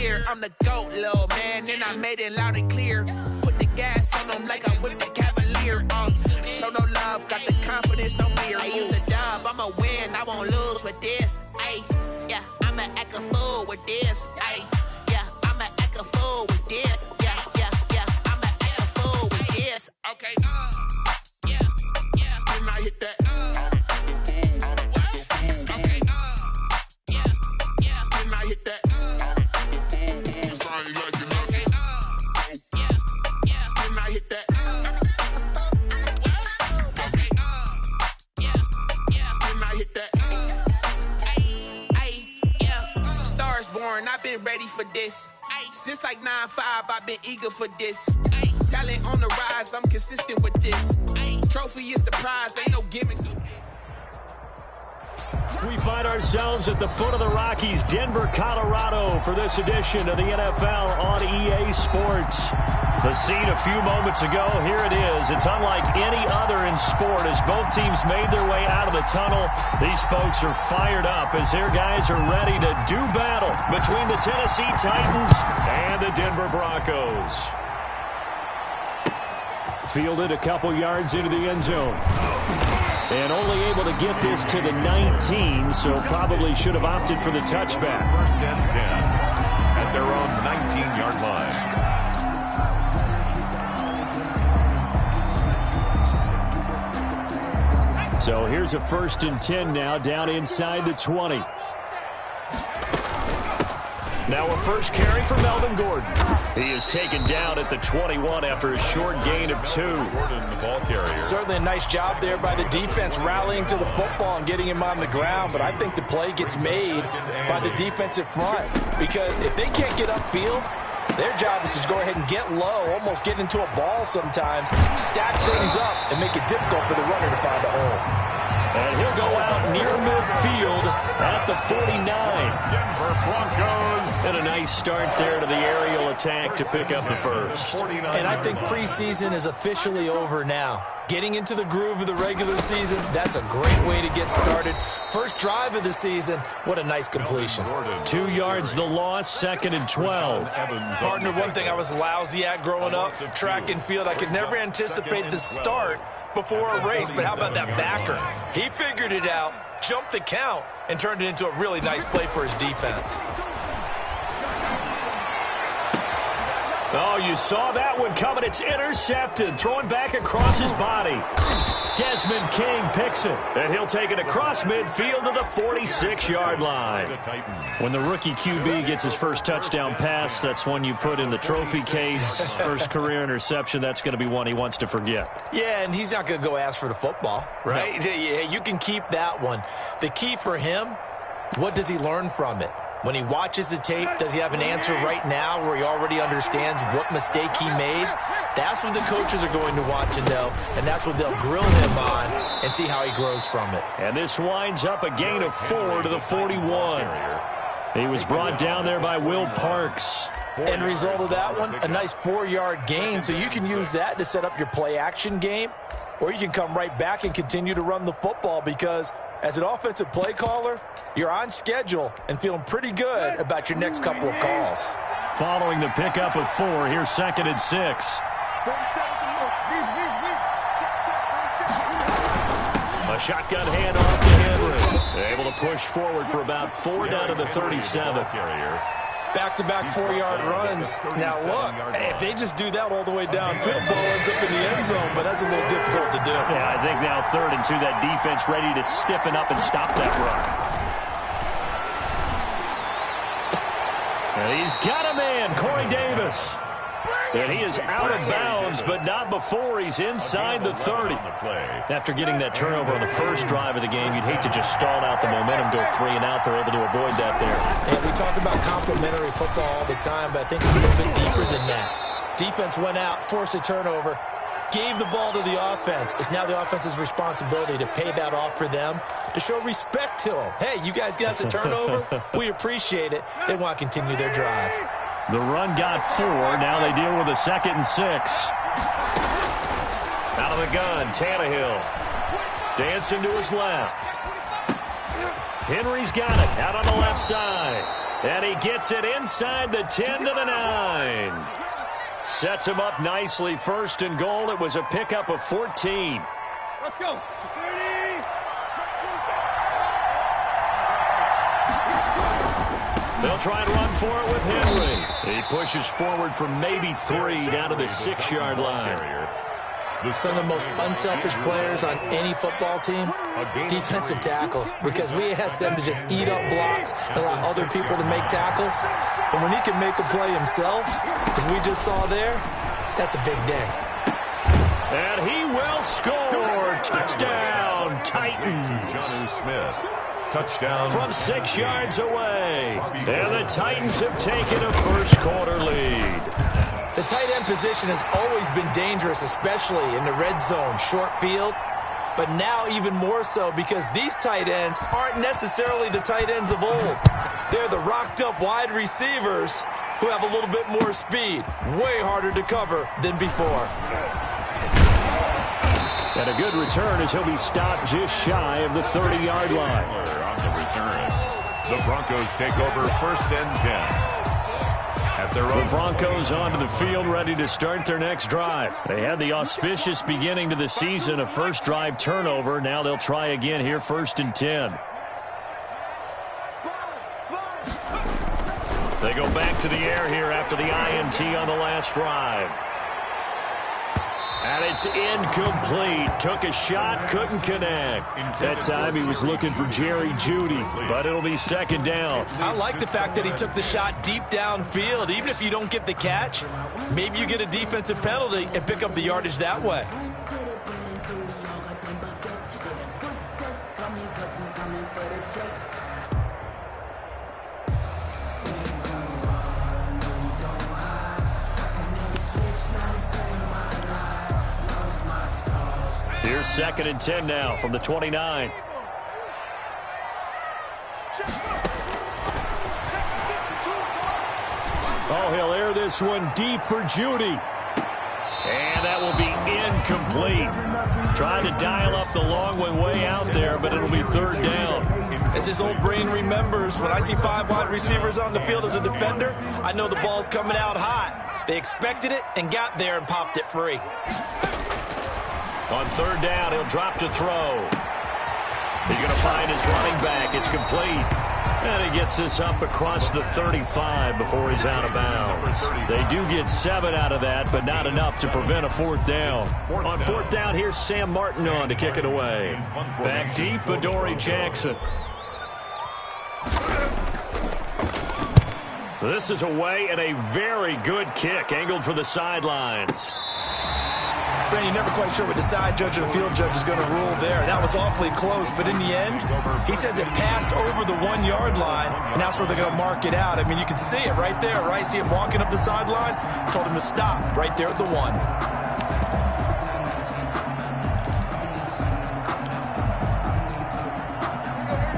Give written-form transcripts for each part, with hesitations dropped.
year. I'm the GOAT, little man, and I made it loud and clear. Put the gas on them like I whipped the Cavalier. Show no love, got the confidence, no fear. I use a dub, I'ma win, I won't lose with this. Ay, yeah, I'ma act a fool with this. Ay, yeah, I'ma act a fool with this. Yeah, yeah, yeah, I'ma act a fool with this. Okay, yeah, yeah, when I hit that, okay, yeah, yeah, when I hit that, cause I ain't like it, okay, yeah, yeah, when I hit that, okay, yeah, yeah, when I hit that, ay, yeah, Stars born, I've been ready for this. Since like 9-5, I've been eager for this. Talent on the rise, I'm consistent with this. Trophy is the prize, ain't no gimmicks. We find ourselves at the foot of the Rockies, Denver, Colorado, for this edition of the NFL on EA Sports. The scene a few moments ago, here it is. It's unlike any other in sport as both teams made their way out of the tunnel. These folks are fired up as their guys are ready to do battle between the Tennessee Titans and the Denver Broncos. Fielded a couple yards into the end zone. And only able to get this to the 19, so probably should have opted for the touchback. First and 10 at their own 19-yard line. So here's a 1st and 10 now, down inside the 20. Now a first carry for Melvin Gordon. He is taken down at the 21 after a short gain of 2. Gordon, the ball carrier. Certainly a nice job there by the defense rallying to the football and getting him on the ground, but I think the play gets made by the defensive front because if they can't get upfield, their job is to go ahead and get low, almost get into a ball sometimes, stack things up, and make it difficult for the runner to find a hole. And he'll go out near midfield at the 49. Denver Broncos. And a nice start there to the aerial attack to pick up the first. And I think preseason is officially over now. Getting into the groove of the regular season, that's a great way to get started. First drive of the season, what a nice completion. 2 yards the loss, 2nd and 12. Partner, one thing I was lousy at growing up, track and field, I could never anticipate the start before a race, but how about that backer? He figured it out, jumped the count, and turned it into a really nice play for his defense. Oh, you saw that one coming. It's intercepted. Throwing back across his body. Desmond King picks it. And he'll take it across midfield to the 46-yard line. When the rookie QB gets his first touchdown pass, that's one you put in the trophy case. First career interception, that's going to be one he wants to forget. Yeah, and he's not going to go ask for the football, right? No. Yeah, you can keep that one. The key for him, what does he learn from it? When he watches the tape, does he have an answer right now where he already understands what mistake he made? That's what the coaches are going to want to know, and that's what they'll grill him on and see how he grows from it. And this winds up a gain of 4 to the 41. He was brought down there by Will Parks. End result of that one, a nice 4-yard gain, so you can use that to set up your play-action game, or you can come right back and continue to run the football because as an offensive play caller, you're on schedule and feeling pretty good about your next couple of calls. Following the pickup of 4, here's 2nd and 6. A shotgun handoff to Henry. Able to push forward for about 4 down to the 37. Back-to-back 4-yard runs. Now, look, if they just do that all the way downfield, ball ends up in the end zone, but that's a little difficult to do. Yeah, I think now 3rd and 2, that defense ready to stiffen up and stop that run. And he's got a man, Corey Davis. And he is out of bounds, but not before he's inside the 30. After getting that turnover on the first drive of the game, you'd hate to just stall out the momentum, go 3 and out. They're able to avoid that there. And we talk about complementary football all the time, but I think it's a little bit deeper than that. Defense went out, forced a turnover, gave the ball to the offense. It's now the offense's responsibility to pay that off for them, to show respect to them. Hey, you guys got us a turnover? We appreciate it. They want to continue their drive. The run got 4. Now they deal with a 2nd and 6. Out of the gun, Tannehill. Dancing to his left. Henry's got it out on the left side. And he gets it inside the 10 to the 9. Sets him up nicely. First and goal. It was a pickup of 14. Let's go. They'll try and run for it with Henry. He pushes forward for maybe 3 down to the 6-yard line. Some of the most unselfish players on any football team, defensive tackles, because we ask them to just eat up blocks, allow other people to make tackles. And when he can make a play himself, as we just saw there, that's a big day. And he will score. Touchdown, Titans. Smith. Touchdown. From 6 yards away. And the Titans have taken a first-quarter lead. The tight end position has always been dangerous, especially in the red zone, short field. But now even more so because these tight ends aren't necessarily the tight ends of old. They're the rocked-up wide receivers who have a little bit more speed. Way harder to cover than before. And a good return as he'll be stopped just shy of the 30-yard line. On the return, the Broncos take over 1st and 10. The Broncos onto the field, ready to start their next drive. They had the auspicious beginning to the season, a first drive turnover. Now they'll try again here, 1st and 10. They go back to the air here after the INT on the last drive. And it's incomplete. Took a shot, couldn't connect. That time he was looking for Jerry Jeudy, but it'll be 2nd down. I like the fact that he took the shot deep downfield. Even if you don't get the catch, maybe you get a defensive penalty and pick up the yardage that way. Here's 2nd and 10 now from the 29. Oh, he'll air this one deep for Jeudy. And that will be incomplete. Trying to dial up the long one way out there, but it'll be 3rd down. As his old brain remembers, when I see 5 wide receivers on the field as a defender, I know the ball's coming out hot. They expected it and got there and popped it free. On 3rd down, he'll drop to throw. He's going to find his running back. It's complete. And he gets this up across the 35 before he's out of bounds. They do get 7 out of that, but not enough to prevent a 4th down. On 4th down, here's Sam Martin on to kick it away. Back deep, Adoree Jackson. This is away and a very good kick, angled for the sidelines. Brandon, you're never quite sure what the side judge or the field judge is going to rule there. That was awfully close, but in the end, he says it passed over the 1-yard line, and that's where they're going to mark it out. I mean, you can see it right there, right? See him walking up the sideline? Told him to stop right there at the 1.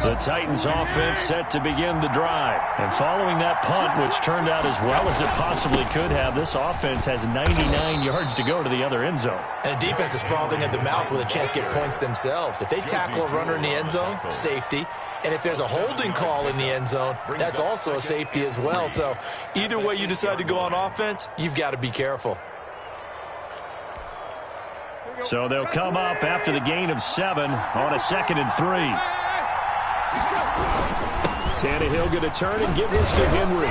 The Titans offense set to begin the drive. And following that punt, which turned out as well as it possibly could have, this offense has 99 yards to go to the other end zone. And the defense is frothing at the mouth with a chance to get points themselves. If they tackle a runner in the end zone, safety. And if there's a holding call in the end zone, that's also a safety as well. So either way you decide to go on offense, you've got to be careful. So they'll come up after the gain of 7 on a 2nd and 3. Tannehill going to turn and give this to Henry.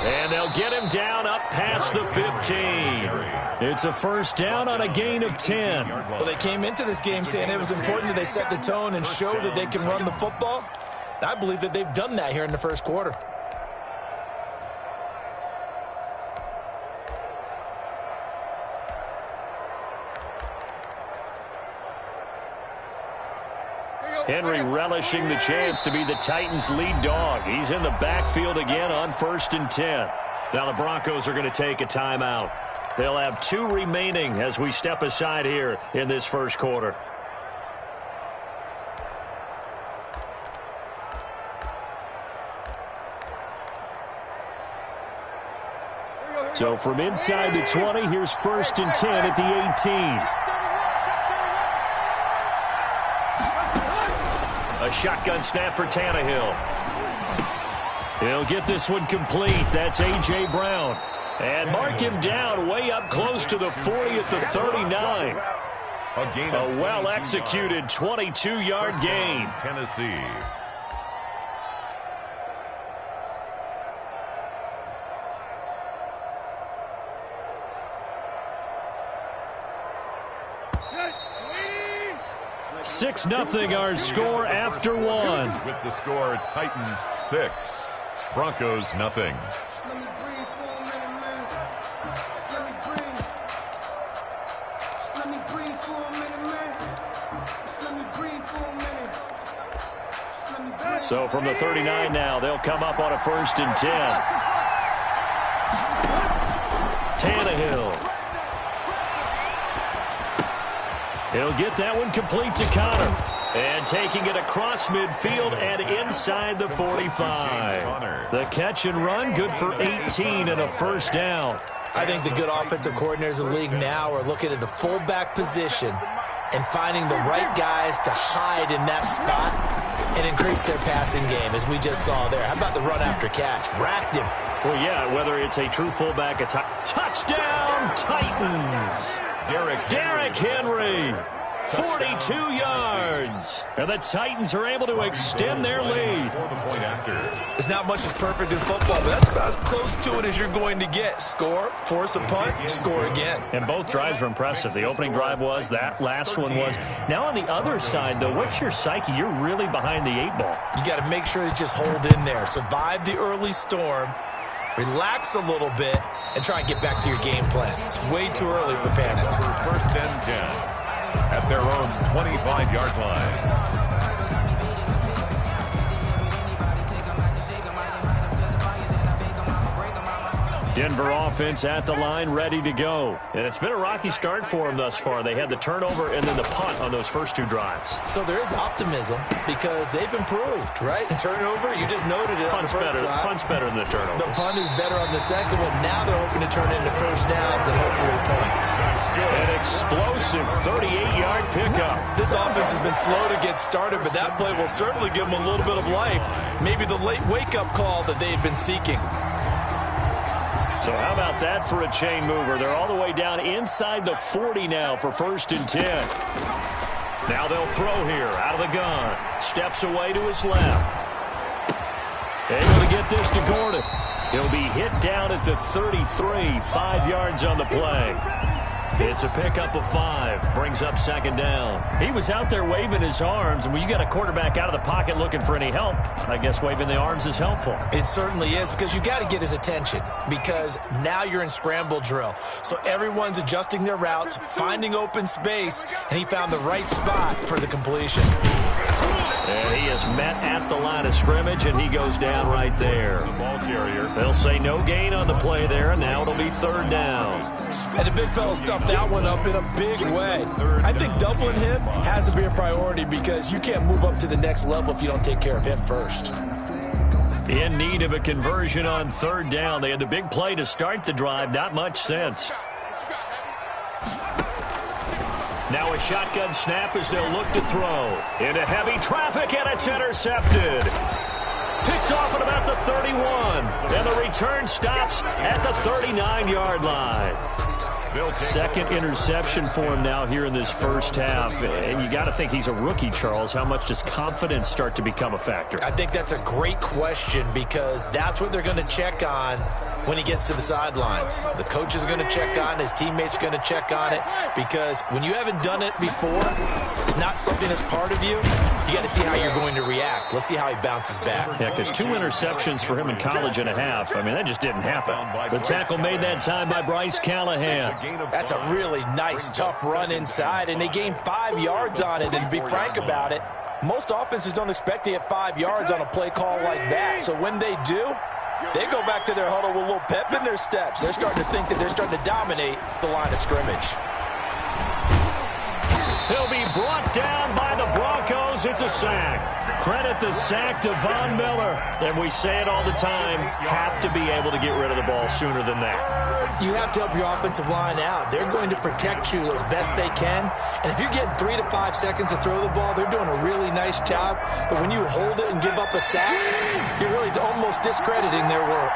And they'll get him down up past the 15. It's a 1st down on a gain of 10. Well, they came into this game saying it was important that they set the tone and show that they can run the football. I believe that they've done that here in the 1st quarter. Henry relishing the chance to be the Titans' lead dog. He's in the backfield again on 1st and 10. Now the Broncos are going to take a timeout. They'll have 2 remaining as we step aside here in this 1st quarter. So from inside the 20, here's 1st and 10 at the 18. A shotgun snap for Tannehill. He'll get this one complete. That's A.J. Brown. And mark him down way up close to the 40 at the 39. A well-executed 22-yard gain. Tennessee. Six 0 our score after one. With the score, Titans 6, Broncos 0. So from the 39 now, they'll come up on a 1st and 10. Tannehill. He'll get that one complete to Connor. And taking it across midfield and inside the 45. The catch and run, good for 18 and a 1st down. I think the good offensive coordinators in the league now are looking at the fullback position and finding the right guys to hide in that spot and increase their passing game, as we just saw there. How about the run after catch? Racked him. Well, yeah, whether it's a true fullback, a touchdown, Titans. Derrick Henry, 42 yards. And the Titans are able to extend their lead. There's not much that's perfect in football, but that's about as close to it as you're going to get. Score, force a punt, score again. And both drives were impressive. The opening drive was, that last one was. Now on the other side, though, what's your psyche? You're really behind the 8 ball. You got to make sure you just hold in there. Survive the early storm. Relax a little bit and try and get back to your game plan. It's way too early for panic. 1st and 10 at their own 25-yard line. Denver offense at the line, ready to go. And it's been a rocky start for them thus far. They had the turnover and then the punt on those first 2 drives. So there is optimism because they've improved, right? Turnover, you just noted it. Punt's better than the turnover. The punt is better on the second one. Now they're hoping to turn into 1st downs and hopefully points. An explosive 38-yard pickup. This offense has been slow to get started, but that play will certainly give them a little bit of life. Maybe the late wake-up call that they had been seeking. So how about that for a chain mover? They're all the way down inside the 40 now for 1st and 10. Now they'll throw here out of the gun. Steps away to his left. Able to get this to Gordon. He'll be hit down at the 33, 5 yards on the play. It's a pickup of 5. Brings up 2nd down. He was out there waving his arms, and when you got a quarterback out of the pocket looking for any help, I guess waving the arms is helpful. It certainly is, because you got to get his attention, because now you're in scramble drill. So everyone's adjusting their routes, finding open space, and he found the right spot for the completion. And he is met at the line of scrimmage, and he goes down right there. The ball carrier. They'll say no gain on the play there, and now it'll be 3rd down. And the big fella stuffed that one up in a big way. I think doubling him has to be a priority because you can't move up to the next level if you don't take care of him first. In need of a conversion on 3rd down. They had the big play to start the drive. Not much sense. Now a shotgun snap as they'll look to throw. Into heavy traffic, and it's intercepted. Picked off at about the 31. And the return stops at the 39-yard line. Second interception for him now here in this first half. And you got to think he's a rookie, Charles. How much does confidence start to become a factor? I think that's a great question because that's what they're going to check on when he gets to the sidelines. The coach is going to check on it. His teammates are going to check on it because when you haven't done it before, it's not something that's part of you. You got to see how you're going to react. Let's see how he bounces back. Yeah, because 2 interceptions for him in college and a half. I mean, that just didn't happen. The tackle made that time by Bryce Callahan. That's a really nice, tough run inside, and they gained 5 yards on it. And to be frank about it, most offenses don't expect to get 5 yards on a play call like that. So when they do, they go back to their huddle with a little pep in their steps. They're starting to think that they're starting to dominate the line of scrimmage. He'll be brought down by the Broncos. It's a sack. Credit the sack to Von Miller. And we say it all the time, have to be able to get rid of the ball sooner than that. You have to help your offensive line out. They're going to protect you as best they can. And if you're getting 3 to 5 seconds to throw the ball, they're doing a really nice job. But when you hold it and give up a sack, you're really almost almost discrediting their work.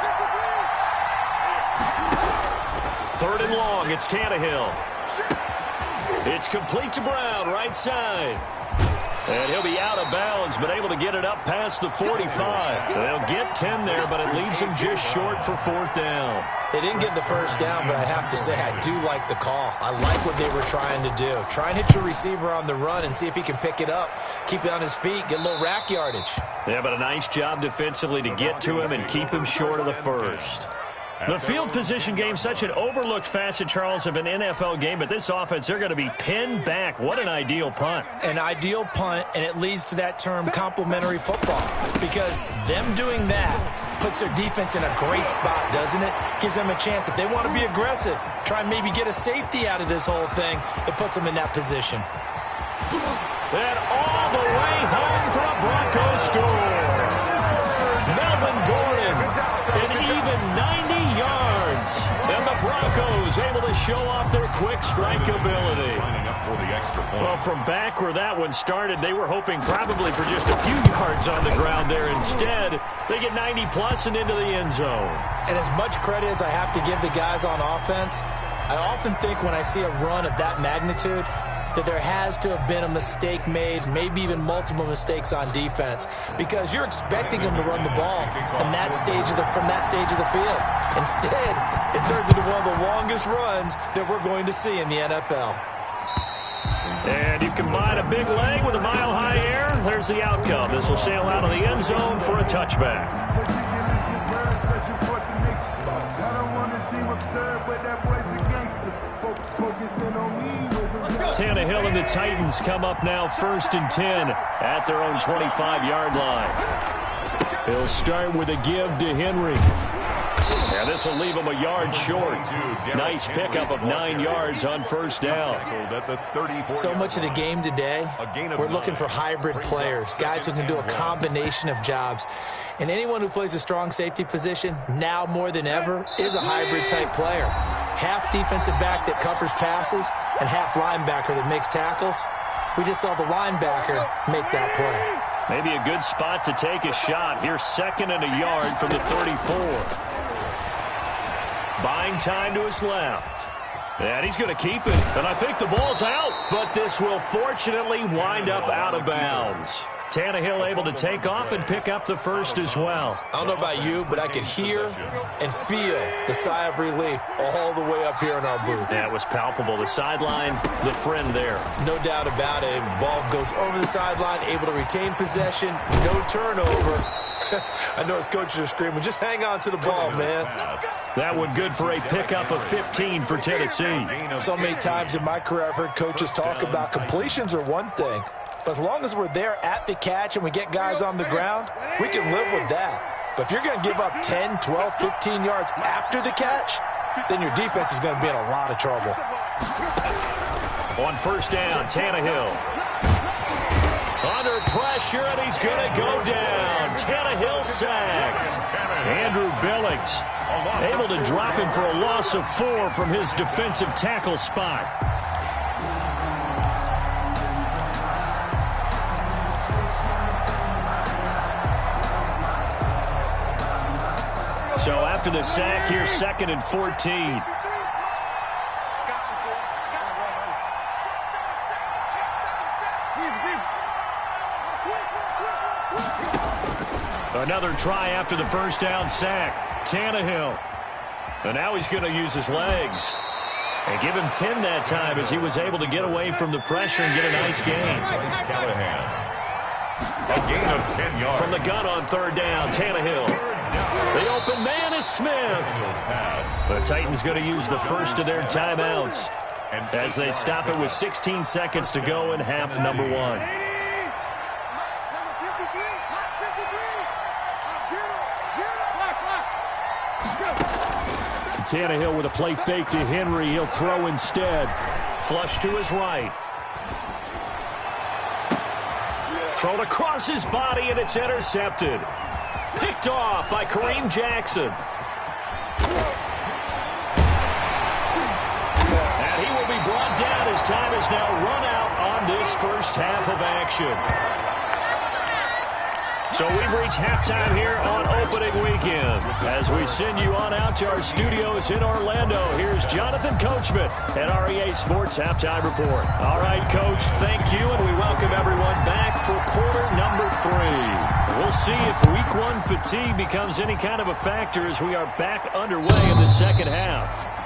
3rd and long, it's Tannehill. It's complete to Brown, right side. And he'll be out of bounds, but able to get it up past the 45. They'll get 10 there, but it leaves them just short for 4th down. They didn't get the first down, but I have to say I do like the call. I like what they were trying to do. Try and hit your receiver on the run and see if he can pick it up, keep it on his feet, get a little rack yardage. Yeah, but a nice job defensively to get to him and keep him short of the first. The field position game, such an overlooked facet, Charles, of an NFL game, but this offense, they're going to be pinned back. What an ideal punt. An ideal punt, and it leads to that term complementary football, because them doing that puts their defense in a great spot, doesn't it? Gives them a chance. If they want to be aggressive, try and maybe get a safety out of this whole thing, it puts them in that position. And all the way home for a Broncos score. Melvin Gordon, an even 90 yards. And the Broncos able to show off their quick strike ability. Well, from back where that one started, they were hoping probably for just a few yards on the ground there. Instead, they get 90-plus and into the end zone. And as much credit as I have to give the guys on offense, I often think when I see a run of that magnitude that there has to have been a mistake made, maybe even multiple mistakes on defense, because you're expecting them to run the ball from that stage of the field. Instead, it turns into one of the longest runs that we're going to see in the NFL. And you combine a big leg with a mile-high air, there's the outcome. This will sail out of the end zone for a touchback. Tannehill and the Titans come up now 1st and 10 at their own 25-yard line. He'll start with a give to Henry. And this will leave him a yard short. Nice pickup of 9 yards on 1st down. So much of the game today, we're looking for hybrid players, guys who can do a combination of jobs. And anyone who plays a strong safety position, now more than ever, is a hybrid type player. Half defensive back that covers passes and half linebacker that makes tackles. We just saw the linebacker make that play. Maybe a good spot to take a shot. Here's 2nd and a yard from the 34. Buying time to his left. And he's going to keep it. And I think the ball's out. But this will fortunately wind up out of bounds. Tannehill able to take off and pick up the first as well. I don't know about you, but I could hear and feel the sigh of relief all the way up here in our booth. That was palpable. The sideline, the friend there. No doubt about it. Ball goes over the sideline, able to retain possession, no turnover. I know his coaches are screaming, just hang on to the ball, man. That one good for a pickup of 15 for Tennessee. So many times in my career I've heard coaches talk about completions are one thing, but as long as we're there at the catch and we get guys on the ground, we can live with that. But if you're going to give up 10, 12, 15 yards after the catch, then your defense is going to be in a lot of trouble. On 1st down, Tannehill. Under pressure, and he's going to go down. Tannehill sacked. Andrew Billings able to drop him for a loss of 4 from his defensive tackle spot. So after the sack, here's 2nd and 14. Another try after the 1st down sack. Tannehill. And now he's going to use his legs. And give him 10 that time as he was able to get away from the pressure and get a nice gain. A gain of 10 yards. From the gun on 3rd down, Tannehill. The open man is Smith. The Titans going to use the first of their timeouts as they stop it with 16 seconds to go in half number 1. Tannehill with a play fake to Henry. He'll throw instead. Flush to his right. Thrown across his body, and it's intercepted. Picked off by Kareem Jackson. And he will be brought down as time is now run out on this first half of action. So we've reached halftime here on opening weekend. As we send you on out to our studios in Orlando, here's Jonathan Coachman at our EA Sports Halftime Report. All right, Coach, thank you, and we welcome everyone back for quarter number 3. We'll see if week 1 fatigue becomes any kind of a factor as we are back underway in the second half.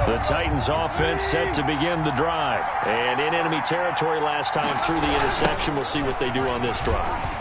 The Titans offense set to begin the drive. And in enemy territory last time through the interception. We'll see what they do on this drive.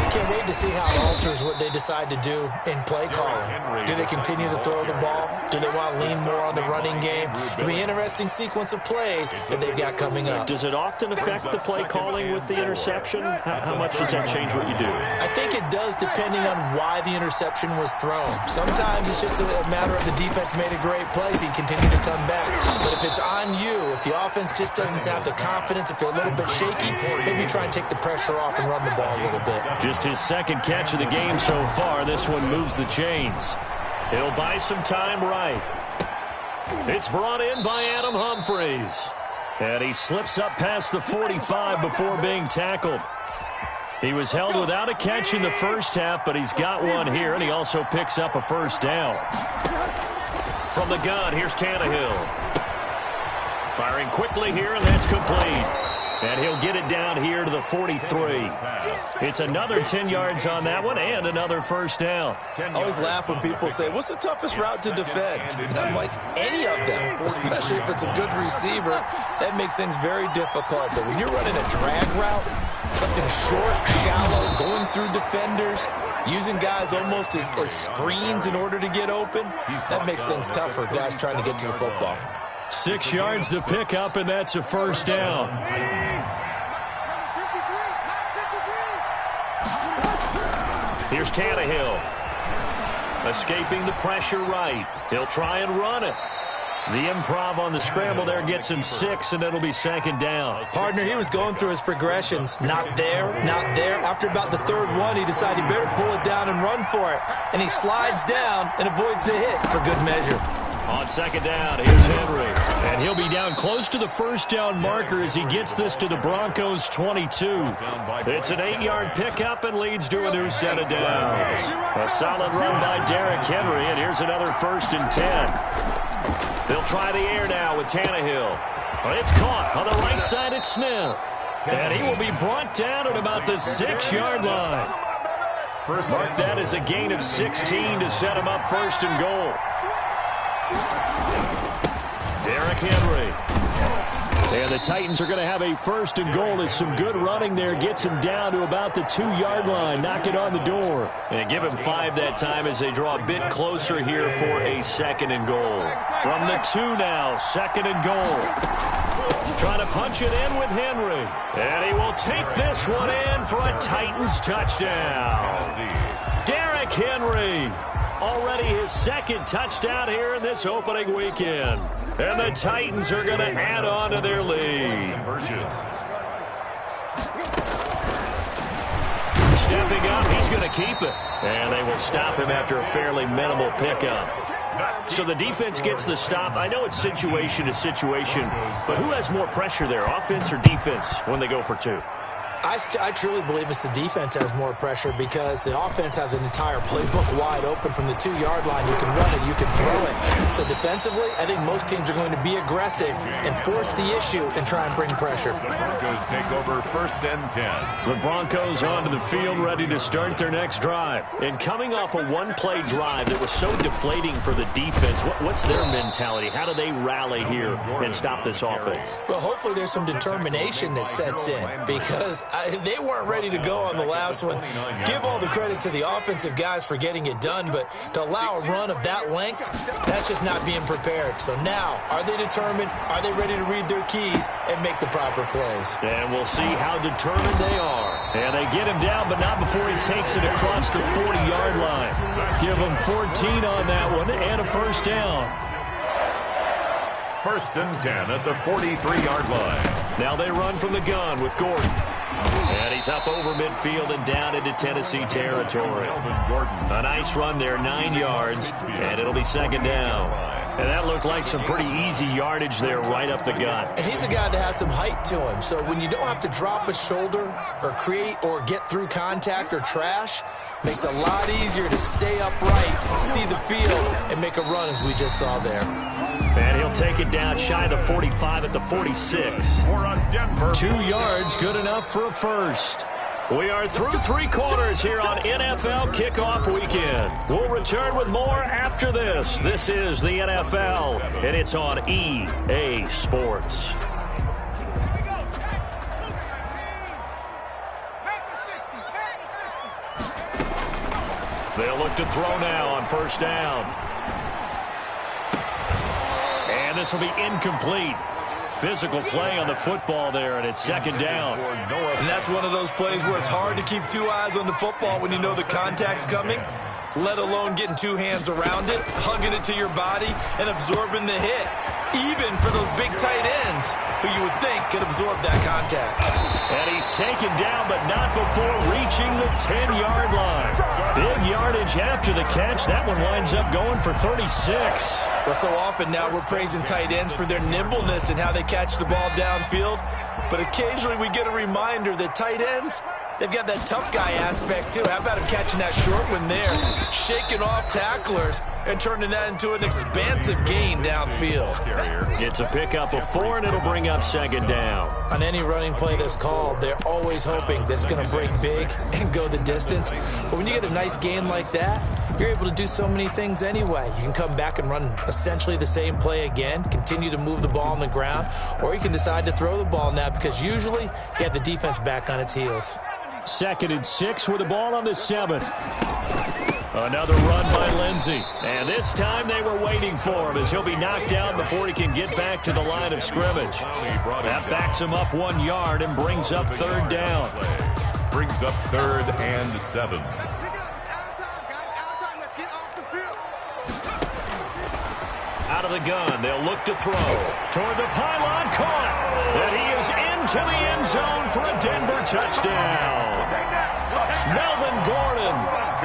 Can't wait to see how it alters what they decide to do in play calling. Do they continue to throw the ball? Do they want to lean more on the running game? It'll be an interesting sequence of plays that they've got coming up. Does it often affect the play calling with the interception? How much does that change what you do? I think it does depending on why the interception was thrown. Sometimes it's just a matter of the defense made a great play, so you continue to come back. But if it's on you, if the offense just doesn't have the confidence, if they're a little bit shaky, maybe try and take the pressure off and run the ball a little bit. Just his second catch of the game so far. This one moves the chains. He'll buy some time right. It's brought in by Adam Humphries. And he slips up past the 45 before being tackled. He was held without a catch in the first half, but he's got one here, and he also picks up a first down. From the gun, here's Tannehill. Firing quickly here, and that's complete. And he'll get it down here to the 43. It's another 10 yards on that one and another first down. I always laugh when people say, what's the toughest route to defend? And I'm like, any of them, especially if it's a good receiver. That makes things very difficult. But when you're running a drag route, something short, shallow, going through defenders, using guys almost as screens in order to get open, that makes things tough for guys trying to get to the football. 6 yards to pick up, and that's a first down. Here's Tannehill. Escaping the pressure right. He'll try and run it. The improv on the scramble there gets him 6, and it'll be second down. Partner, he was going through his progressions. Not there, not there. After about the third one, he decided he better pull it down and run for it. And he slides down and avoids the hit for good measure. On second down, here's Henry. And he'll be down close to the first down marker as he gets this to the Broncos' 22. It's an 8-yard pickup and leads to a new set of downs. A solid run by Derrick Henry, and here's another 1st and 10. They'll try the air now with Tannehill. But it's caught on the right side at Smith. And he will be brought down at about the 6-yard line. Mark that as a gain of 16 to set him up 1st and goal. Derrick Henry. And the Titans are going to have a 1st and goal as some good running there gets him down to about the 2-yard line. Knock it on the door. And give him 5 that time as they draw a bit closer here for a 2nd and goal. From the 2 now, 2nd and goal. Trying to punch it in with Henry. And he will take this one in for a Titans touchdown. Derrick Henry. Already his 2nd touchdown here in this opening weekend. And the Titans are going to add on to their lead. Stepping up, he's going to keep it. And they will stop him after a fairly minimal pickup. So the defense gets the stop. I know it's situation to situation, but who has more pressure there, offense or defense, when they go for 2? I truly believe it's the defense has more pressure because the offense has an entire playbook wide open from the 2-yard line. You can run it, you can throw it. So defensively, I think most teams are going to be aggressive and force the issue and try and bring pressure. The Broncos take over 1st and 10. The Broncos onto the field ready to start their next drive. And coming off a one-play drive that was so deflating for the defense, what's their mentality? How do they rally here and stop this offense? Well, hopefully there's some determination that sets in because they weren't ready to go on the last one. Give all the credit to the offensive guys for getting it done, but to allow a run of that length, that's just not being prepared. So now, are they determined? Are they ready to read their keys and make the proper plays? And we'll see how determined they are. And they get him down, but not before he takes it across the 40-yard line. Give him 14 on that one and a first down. 1st and 10 at the 43-yard line. Now they run from the gun with Gordon. And he's up over midfield and down into Tennessee territory. A nice run there, 9 yards, and it'll be second down. And that looked like some pretty easy yardage there right up the gut. And he's a guy that has some height to him, so when you don't have to drop a shoulder or create or get through contact or trash, makes it a lot easier to stay upright, see the field, and make a run as we just saw there. And he'll take it down shy of the 45 at the 46. 2 yards, good enough for a first. We are through 3 quarters here on NFL Kickoff Weekend. We'll return with more after this. This is the NFL, and it's on EA Sports. They'll look to throw now on first down. And this will be incomplete. Physical play on the football there, and it's second down. And that's one of those plays where it's hard to keep 2 eyes on the football when you know the contact's coming, let alone getting 2 hands around it, hugging it to your body, and absorbing the hit, even for those big tight ends who you would think could absorb that contact. And he's taken down, but not before reaching the 10-yard line. Big yardage after the catch. That one winds up going for 36. Well, so often now we're praising tight ends for their nimbleness and how they catch the ball downfield. But occasionally we get a reminder that tight ends, they've got that tough guy aspect too. How about him catching that short one there, shaking off tacklers, and turning that into an expansive gain downfield. It's a pickup of 4, and it'll bring up second down. On any running play that's called, they're always hoping that it's going to break big and go the distance. But when you get a nice gain like that, you're able to do so many things anyway. You can come back and run essentially the same play again, continue to move the ball on the ground, or you can decide to throw the ball now because usually you have the defense back on its heels. 2nd and 6 with the ball on the 7. Another run by Lindsey. And this time they were waiting for him as he'll be knocked down before he can get back to the line of scrimmage. That backs him up 1 yard and brings up third down. Brings up 3rd and 7. Out of the gun, they'll look to throw. Toward the pylon, caught. And he is into the end zone for a Denver touchdown. Melvin Gordon,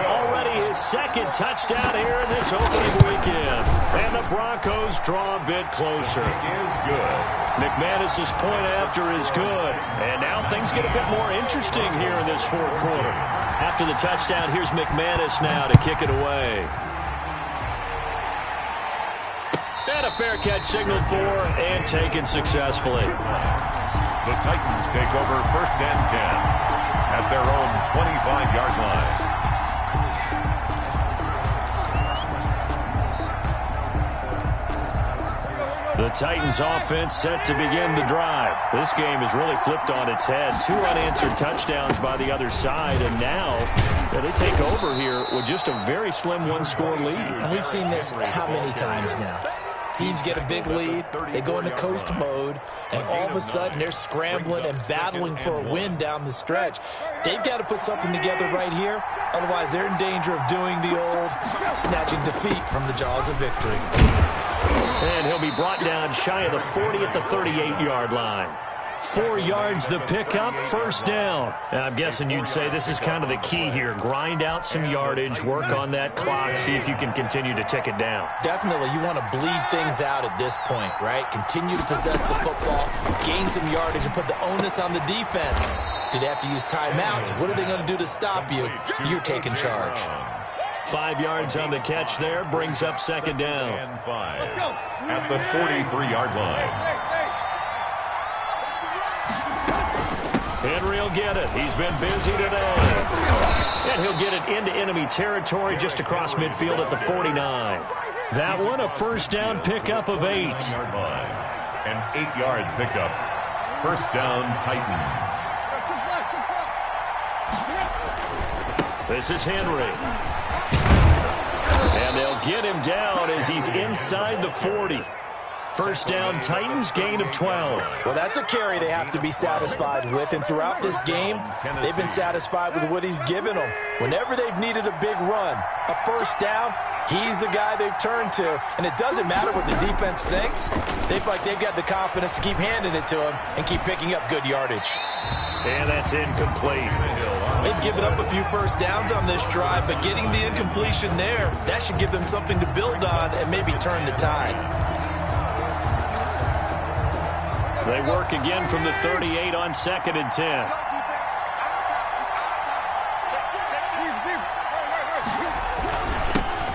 already his 2nd touchdown here in this opening weekend. And the Broncos draw a bit closer. Is good. McManus's point after is good. And now things get a bit more interesting here in this 4th quarter. After the touchdown, here's McManus now to kick it away. And a fair catch signaled for and taken successfully. The Titans take over 1st and 10 at their own 25-yard line. The Titans offense set to begin the drive. This game has really flipped on its head. 2 unanswered touchdowns by the other side, and now they take over here with just a very slim 1-score lead. And we've seen this how many times now? Teams get a big lead, they go into coast mode, and all of a sudden they're scrambling and battling for a win down the stretch. They've got to put something together right here, otherwise they're in danger of doing the old snatching defeat from the jaws of victory. And he'll be brought down shy of the 40 at the 38-yard line. 4 yards the pickup, first down. And I'm guessing you'd say this is kind of the key here. Grind out some yardage, work on that clock, see if you can continue to tick it down. Definitely, you want to bleed things out at this point, right? Continue to possess the football, gain some yardage, and put the onus on the defense. Do they have to use timeouts? What are they going to do to stop you? You're taking charge. 5 yards on the catch there, brings up second down. And 5 at the 43-yard line. Henry will get it. He's been busy today. And he'll get it into enemy territory just across midfield at the 49. That one, a first down pickup of 8. An 8-yard pickup. First down, Titans. This is Henry. And they'll get him down as he's inside the 40. First down, Titans, gain of 12. Well, that's a carry they have to be satisfied with, and throughout this game, they've been satisfied with what he's given them. Whenever they've needed a big run, a first down, He's the guy they've turned to, and it doesn't matter what the defense thinks. They've got the confidence to keep handing it to him and keep picking up good yardage. And that's incomplete. They've given up a few first downs on this drive, but getting the incompletion there, that should give them something to build on and maybe turn the tide. They work again from the 38 on 2nd and 10.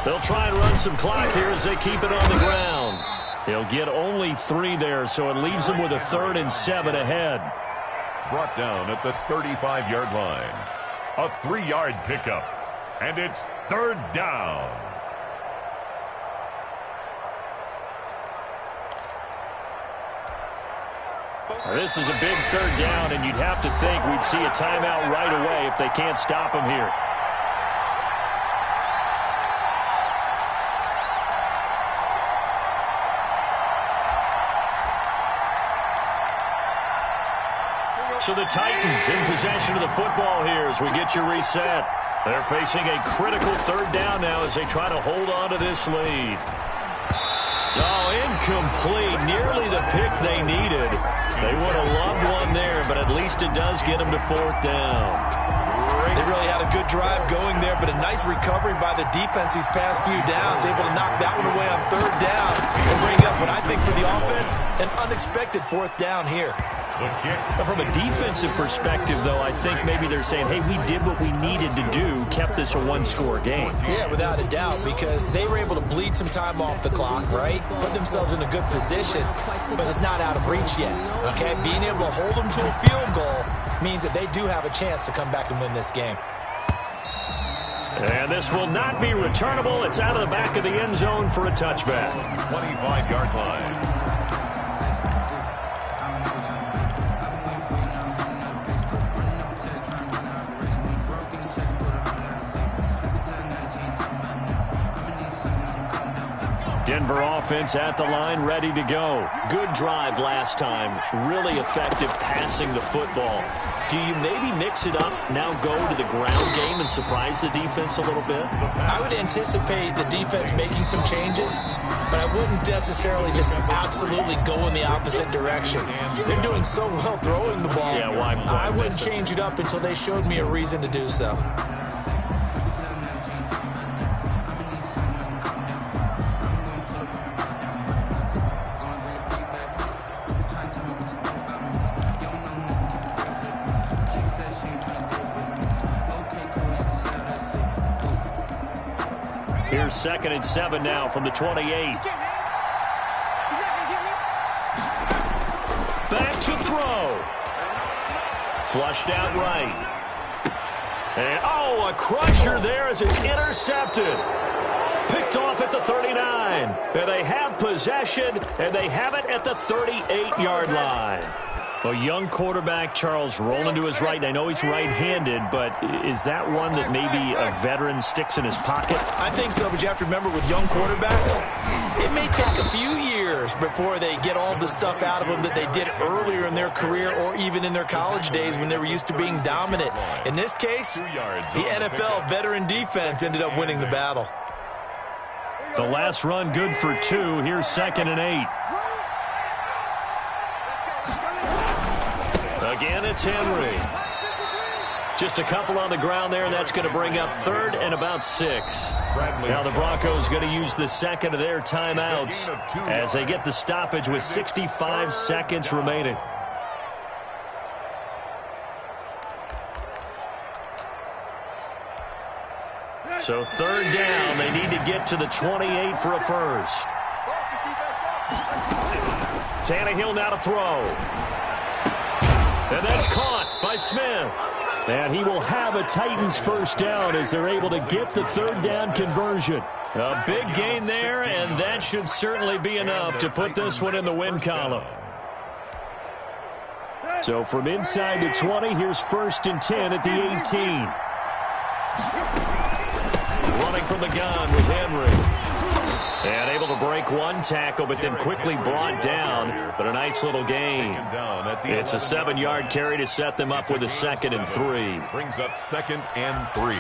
They'll try and run some clock here as they keep it on the ground. He'll get only 3 there, so it leaves them with a 3rd and 7 ahead. Brought down at the 35-yard line. A 3-yard pickup. And it's 3rd down. This is a big 3rd down, and you'd have to think we'd see a timeout right away if they can't stop him here. So the Titans in possession of the football here as we get you reset. They're facing a critical 3rd down now as they try to hold on to this lead. Oh, incomplete. Nearly the pick they needed. They would have loved one there, but at least it does get them to 4th down. They really had a good drive going there, but a nice recovery by the defense these past few downs, able to knock that one away on 3rd down and bring up what I think for the offense, an unexpected 4th down here. From a defensive perspective, though, I think maybe they're saying, hey, we did what we needed to do, kept this a 1-score game. Yeah, without a doubt, because they were able to bleed some time off the clock, right? Put themselves in a good position, but it's not out of reach yet, okay? Being able to hold them to a field goal means that they do have a chance to come back and win this game. And this will not be returnable. It's out of the back of the end zone for a touchback. 25-yard line. Denver offense at the line, ready to go. Good drive last time. Really effective passing the football. Do you maybe mix it up, now go to the ground game and surprise the defense a little bit? I would anticipate the defense making some changes, but I wouldn't necessarily just absolutely go in the opposite direction. They're doing so well throwing the ball. Yeah, why I wouldn't change it up until they showed me a reason to do so. Here's 2nd and 7 now from the 28. Back to throw. Flushed out right. And, oh, a crusher there as it's intercepted. Picked off at the 39. And they have possession, and they have it at the 38-yard line. A young quarterback, Charles, rolling to his right. I know he's right-handed, but is that one that maybe a veteran sticks in his pocket? I think so, but you have to remember with young quarterbacks, it may take a few years before they get all the stuff out of them that they did earlier in their career or even in their college days when they were used to being dominant. In this case, the NFL veteran defense ended up winning the battle. The last run good for 2. Here's 2nd and 8. Again, it's Henry. Just a couple on the ground there, and that's going to bring up 3rd and about 6. Now the Broncos going to use the second of their timeouts as they get the stoppage with 65 seconds remaining. So 3rd down, they need to get to the 28 for a first. Tannehill now to throw. And that's caught by Smith. And he will have a Titans first down as they're able to get the 3rd down conversion. A big gain there, and that should certainly be enough to put this one in the win column. So from inside the 20, here's 1st and 10 at the 18. Running from the gun with Henry. And able to break one tackle, but then quickly brought down. But a nice little gain. It's a 7-yard carry to set them up with a 2nd and 3. Brings up 2nd and 3.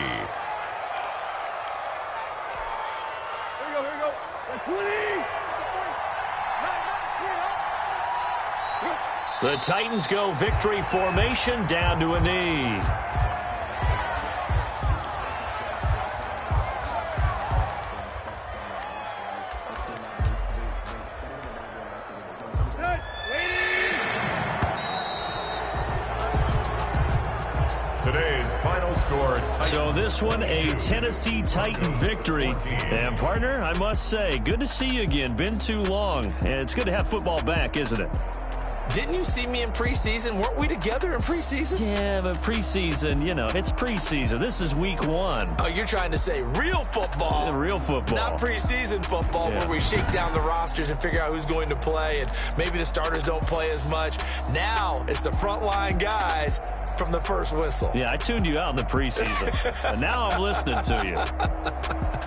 The Titans go victory formation down to a knee. Today's final score. So this one, a Tennessee Titan victory. And partner, I must say, good to see you again. Been too long. And it's good to have football back, isn't it? Didn't you see me in preseason? Weren't we together in preseason? Yeah, but preseason, you know, it's preseason. This is week 1. Oh, you're trying to say real football. Real football. Not preseason football where we shake down the rosters and figure out who's going to play, and maybe the starters don't play as much. Now it's the frontline guys from the first whistle. Yeah, I tuned you out in the preseason. But now I'm listening to you.